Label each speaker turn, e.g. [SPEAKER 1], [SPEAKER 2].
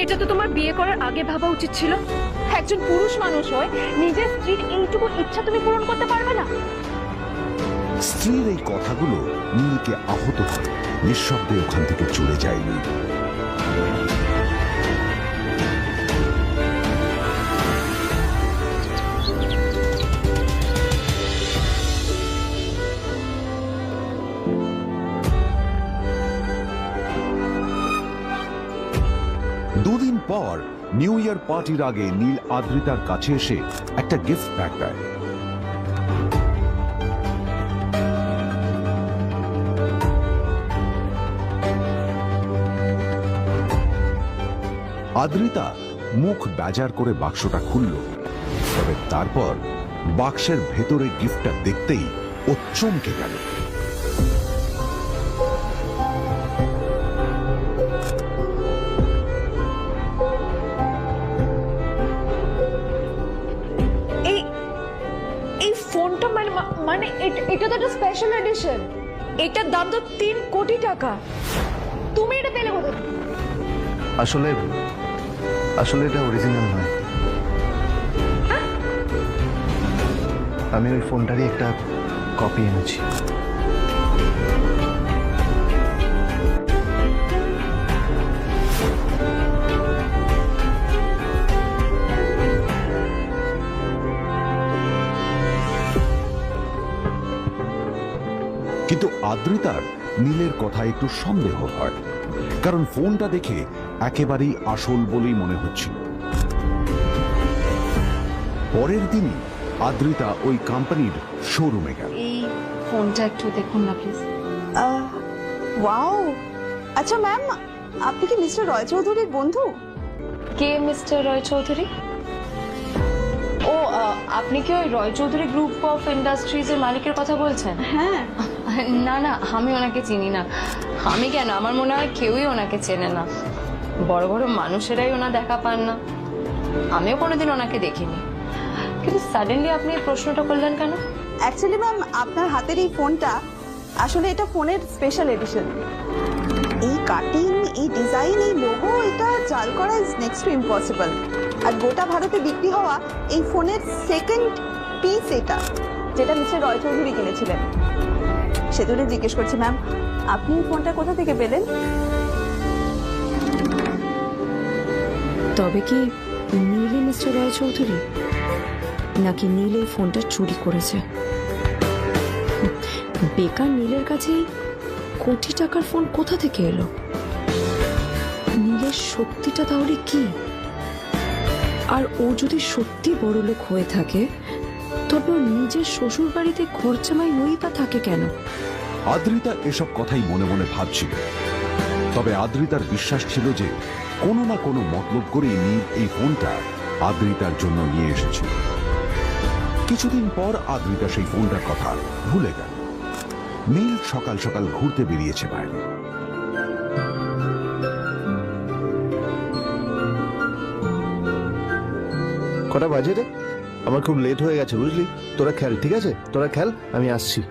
[SPEAKER 1] এটা তো তোমার বিয়ে করার আগে ভাবা উচিত ছিল। একজন পুরুষ মানুষ হয়ে নিজের স্ত্রীর এইটুকু ইচ্ছা তুমি পূরণ করতে পারবে না?
[SPEAKER 2] স্ত্রীর এই কথাগুলো নীলকে আহত করে নিঃশব্দে ওখান থেকে চলে যায়নি। দুদিন পর নিউ ইয়ার পার্টির আগে নীল আদ্রিতার কাছে এসে একটা গিফট প্যাক দেয়। আদ্রিতা মুখ বেজার করে বাক্সটা খুলল, তবে তারপর বাক্সের ভেতরে গিফটটা দেখতেই ও চমকে গেল।
[SPEAKER 1] এই ফোনটা মানে এটা তো একটা স্পেশাল এডিশন। এটার দাম তো 3 কোটি টাকা। তুমি এটা পেলে কোথায়?
[SPEAKER 3] আসলে এটা অরিজিনাল নয়। আমি ওই ফোনটারই একটা কপি এনেছি।
[SPEAKER 2] কিন্তু আদ্রিতার নীলের কথা একটু সন্দেহ হয়, কারণ ফোনটা দেখে একেবারেই আসল বলেই মনে হচ্ছিল। পরের দিনই আদ্রিতা ওই কোম্পানির শোরুমে গেল।
[SPEAKER 1] এই ফোনটা একটু দেখুন না প্লিজ।
[SPEAKER 4] ওয়াও, আচ্ছা ম্যাম, আপনি কি মিস্টার রয় চৌধুরীর বন্ধু?
[SPEAKER 1] কে মিস্টার রয় চৌধুরী? ও, আপনি কি ওই রয় চৌধুরী গ্রুপ অফ ইন্ডাস্ট্রিজ এর মালিকের কথা বলছেন?
[SPEAKER 4] হ্যাঁ।
[SPEAKER 1] না না, আমি ওনাকে চিনি না। আমি কেন, আমার মনে হয় কেউই ওনাকে চেনে না। বড় বড় মানুষেরাই ওনা দেখা পান না। আমিও কোনোদিন ওনাকে দেখিনি, কিন্তু সাডেনলি আপনি এই প্রশ্নটা করলেন কেন?
[SPEAKER 4] অ্যাকচুয়ালি ম্যাম, আপনার হাতের এই ফোনটা আসলে এটা ফোনের স্পেশাল এডিশন। এই কাটিং, এই ডিজাইন, এই লোগো, এটা জাল করা ইজ নেক্সট টু ইম্পসিবল। আর গোটা ভারতে বিক্রি হওয়া এই ফোনের সেকেন্ড পিস এটা, যেটা মিস্টার রয় চৌধুরী কিনেছিলেন। সেজন্য জিজ্ঞেস করছি ম্যাম, আপনি এই ফোনটা কোথা থেকে পেলেন?
[SPEAKER 5] তবে কি নীলই মিস্টার রয় চৌধুরী, নাকি নীল এই ফোনটা চুরি করেছে? বেকার নীলের কাছে কোটি টাকার ফোন কোথা থেকে এলো? নীলের সত্যিটা তাহলে কি? আর ও যদি সত্যি বড়লোক হয়ে থাকে, তবে ও নিজের শ্বশুর বাড়িতে খরচামাই নই বা থাকে কেন?
[SPEAKER 2] আদ্রিতা এসব কথাই মনে মনে ভাবছিল, তবে আদ্রিতার বিশ্বাস ছিল যে কোনো না কোনো মতলব করেই নীল এই ফোনটা আদ্রিতার জন্য নিয়ে এসেছিল। কিছুদিন পর আদ্রিতা সেই ফোনটার কথা ভুলে গেল। নীল সকাল সকাল ঘুরতে বেরিয়েছে বাইরে।
[SPEAKER 3] কটা বাজে রে? আমার খুব লেট হয়ে গেছে বুঝলি। তোরা খেল, ঠিক আছে? তোরা খেল, আমি আসছি।